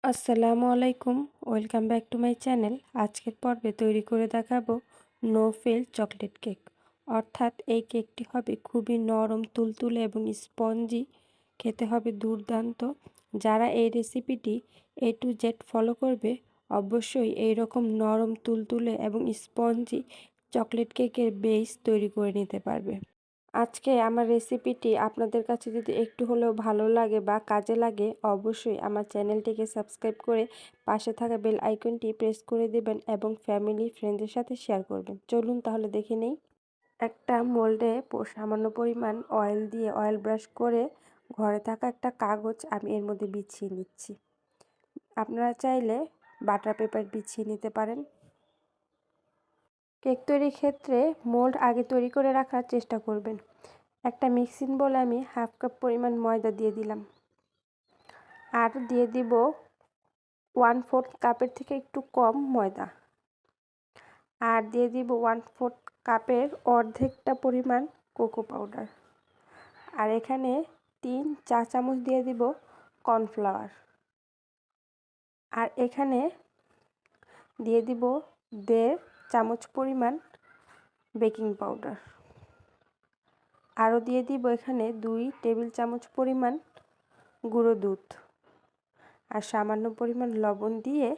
আসসালামু আলাইকুম, welcome back to my channel. আজকের পর্বে তৈরি করে দেখাবো নো ফেল চকলেট কেক। অর্থাৎ এই কেকটি হবে খুবই নরম, তুলতুলে এবং স্পঞ্জি, খেতে হবে দুর্দান্ত। যারা এই রেসিপিটি A to Z ফলো করবে অবশ্যই এই রকম নরম, তুলতুলে এবং স্পঞ্জি চকলেট কেকের বেস তৈরি করে নিতে পারবে। আজকে আমার রেসিপিটি আপনাদের কাছে যদি একটু হলেও ভালো লাগে বা কাজে লাগে, অবশ্যই আমার চ্যানেলটিকে সাবস্ক্রাইব করে পাশে থাকা বেল আইকনটি প্রেস করে দেবেন এবং ফ্যামিলি ফ্রেন্ডদের সাথে শেয়ার করবেন। চলুন তাহলে দেখে নেই। একটা মোল্ডে সামান্য পরিমাণ অয়েল দিয়ে অয়েল ব্রাশ করে ঘরে থাকা একটা কাগজ আমি এর মধ্যে বিছিয়ে নিচ্ছি। আপনারা চাইলে বাটার পেপার বিছিয়ে নিতে পারেন। কেক তৈরির ক্ষেত্রে মোল্ড আগে তৈরি করে রাখার চেষ্টা করবেন। একটা মিক্সিং বোলে আমি হাফ কাপ পরিমাণ ময়দা দিয়ে দিলাম, আর দিয়ে দিব 1/4 কাপের থেকে একটু কম ময়দা, আর দিয়ে দিব 1/4 কাপের অর্ধেকটা পরিমাণ কোকো পাউডার, আর এখানে 3 চা চামচ দিয়ে দিব কর্নফ্লাওয়ার, আর এখানে দিয়ে দিব 1.5 চামচ পরিমাণ বেকিং পাউডার, আরও দিয়ে দিব এখানে 2 টেবিল চামচ পরিমাণ গুঁড়ো দুধ, আর সামান্য পরিমাণ লবণ দিয়ে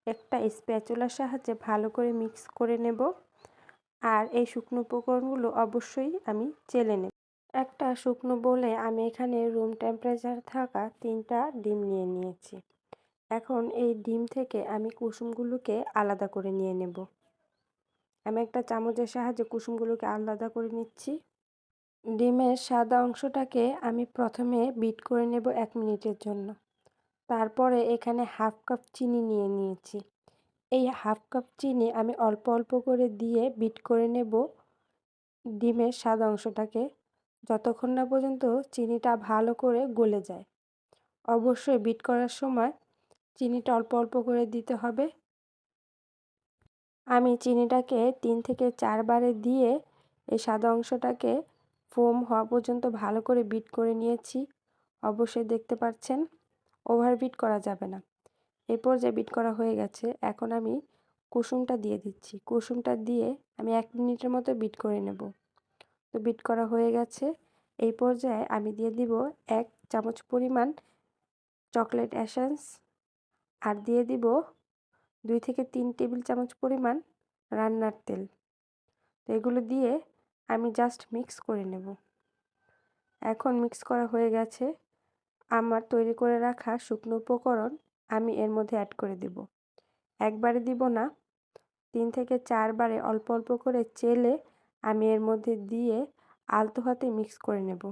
একটা স্প্যাচুলার সাহায্যে ভালো করে মিক্স করে নেব। আর এই শুকনো উপকরণগুলো অবশ্যই আমি চেলে নেব। একটা শুকনো বোলে আমি এখানে রুম টেম্পারেচার থাকা 3টা ডিম নিয়ে নিয়েছি। এখন এই ডিম থেকে আমি কুসুমগুলোকে আলাদা করে নিয়ে নেব। আমি একটা চামচের সাহায্যে কুসুমগুলোকে আলাদা করে নিচ্ছি। ডিমের সাদা অংশটাকে আমি প্রথমে বিট করে নেব 1 মিনিটের জন্য। তারপরে এখানে হাফ কাপ চিনি নিয়ে নিয়েছি। এই হাফ কাপ চিনি আমি অল্প অল্প করে দিয়ে বিট করে নেব ডিমের সাদা অংশটাকে, যতক্ষণ না পর্যন্ত চিনিটা ভালো করে গলে যায়। অবশ্যই বিট করার সময় চিনিটা অল্প অল্প করে দিতে হবে। আমি চিনিটাকে 3 থেকে 4 বারে দিয়ে এই সাদা অংশটাকে ফোম হওয়া পর্যন্ত ভালো করে বিট করে নিয়েছি। অবশ্যই দেখতে পাচ্ছেন, ওভার বিট করা যাবে না। এই পর্যায়ে বিট করা হয়ে গেছে। এখন আমি কুসুমটা দিয়ে দিচ্ছি। কুসুমটা দিয়ে আমি 1 মিনিটের মতো বিট করে নেব। তো বিট করা হয়ে গেছে। এই পর্যায়ে আমি দিয়ে দিব 1 চামচ পরিমাণ চকলেট এসেন্স, আর দিয়ে দিব 2 থেকে 3 টেবিল চামচ পরিমাণ রান্নার তেল। তো এগুলো দিয়ে আমি জাস্ট মিক্স করে নেব। এখন মিক্স করা হয়ে গেছে। আমার তৈরি করে রাখা শুকনো উপকরণ আমি এর মধ্যে অ্যাড করে দেব। একবারে দিব না, 3 থেকে 4 বারে অল্প অল্প করে চেলে আমি এর মধ্যে দিয়ে আলতো হাতে মিক্স করে নেব।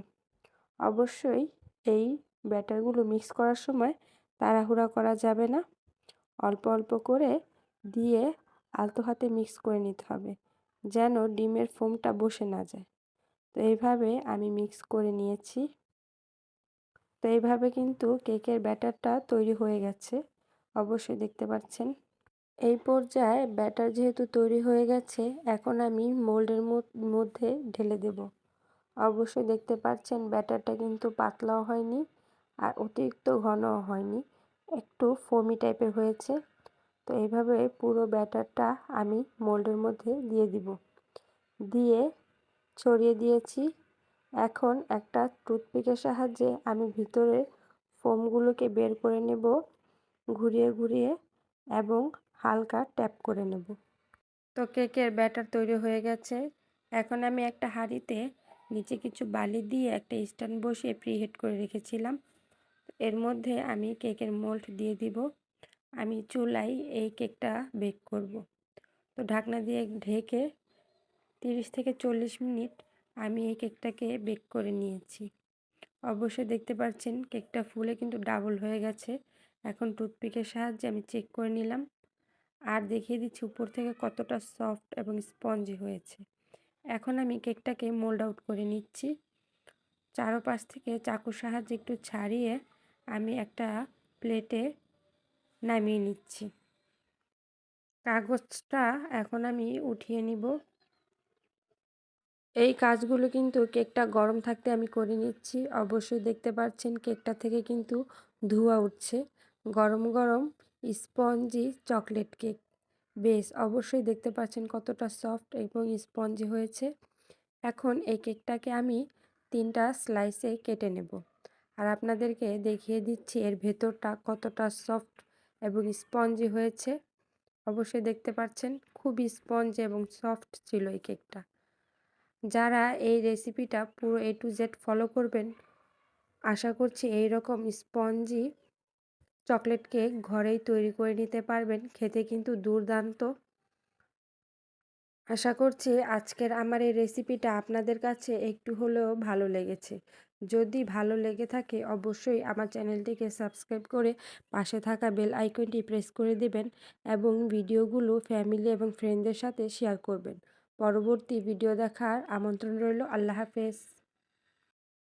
অবশ্যই এই ব্যাটারগুলো মিক্স করার সময় তাড়াহুড়া করা যাবে না। অল্প অল্প করে দিয়ে আলতো হাতে মিক্স করে নিতে হবে, যেন ডিমের ফোমটা বসে না যায়। তো এইভাবে আমি মিক্স করে নিয়েছি। তো এইভাবে কিন্তু কেকের ব্যাটারটা তৈরি হয়ে গেছে, অবশ্যই দেখতে পাচ্ছেন। এই পর্যায়ে ব্যাটার যেহেতু তৈরি হয়ে গেছে, এখন আমি মোল্ডের মধ্যে ঢেলে দেব। অবশ্যই দেখতে পাচ্ছেন ব্যাটারটা কিন্তু পাতলাও হয়নি আর অতিরিক্ত ঘনও হয়নি, একটু ফোমি টাইপের হয়েছে। তো এইভাবে পুরো ব্যাটারটা আমি মোল্ডের মধ্যে দিয়ে দিব, দিয়ে ছড়িয়ে দিয়েছি। এখন একটা টুথপিকের সাহায্যে আমি ভিতরে ফোমগুলোকে বের করে নেব, ঘুরিয়ে ঘুরিয়ে এবং হালকা ট্যাপ করে নেব। তো কেকের ব্যাটার তৈরি হয়ে গেছে। এখন আমি একটা হাঁড়িতে নিচে কিছু বালি দিয়ে একটা স্ট্যান্ড বসিয়ে প্রিহিট করে রেখেছিলাম। এর মধ্যে আমি কেকের মোল্ড দিয়ে দিব। আমি চুলায় এই কেকটা বেক করব। তো ঢাকনা দিয়ে ঢেকে 30 থেকে 40 মিনিট আমি এই কেকটাকে বেক করে নিয়েছি। অবশ্যই দেখতে পাচ্ছেন কেকটা ফুলে কিন্তু ডাবল হয়ে গেছে। এখন টুথপিকের সাহায্যে আমি চেক করে নিলাম, আর দেখিয়ে দিচ্ছি উপর থেকে কতটা সফট এবং স্পঞ্জি হয়েছে। এখন আমি কেকটাকে মোল্ড আউট করে নিচ্ছি। চারপাশ থেকে চাকুর সাহায্যে একটু ছাড়িয়ে আমি একটা প্লেটে নামিয়ে নিচ্ছি। কাগজটা এখন আমি উঠিয়ে নিব। এই কাজগুলো কিন্তু কেকটা গরম থাকতে আমি করে নিচ্ছি। অবশ্যই দেখতে পাচ্ছেন কেকটা থেকে কিন্তু ধোঁয়া উঠছে। গরম গরম স্পঞ্জি চকলেট কেক। বেশ, অবশ্যই দেখতে পাচ্ছেন কতটা সফট এবং স্পঞ্জি হয়েছে। এখন এই কেকটাকে আমি 3টা স্লাইসে কেটে নেব আর আপনাদেরকে দেখিয়ে দিচ্ছি এর ভেতরটা কতটা সফট এবং স্পঞ্জি হয়েছে। অবশ্যই দেখতে পাচ্ছেন খুবই স্পঞ্জ এবং সফট ছিল এই কেকটা। যারা এই রেসিপিটা পুরো A to Z ফলো করবেন, আশা করছি এই রকম স্পঞ্জি চকলেট কেক ঘরেই তৈরি করে নিতে পারবেন। খেতে কিন্তু দুর্দান্ত। আশা করছি আজকের আমার এই রেসিপিটা আপনাদের কাছে একটু হলেও ভালো লেগেছে। যদি ভালো লেগে থাকে অবশ্যই আমার চ্যানেলটিকে সাবস্ক্রাইব করে পাশে থাকা বেল আইকনটি প্রেস করে দিবেন এবং ভিডিওগুলো ফ্যামিলি এবং ফ্রেন্ডদের সাথে শেয়ার করবেন। পরবর্তী ভিডিও দেখার আমন্ত্রণ রইল। আল্লাহ হাফেজ।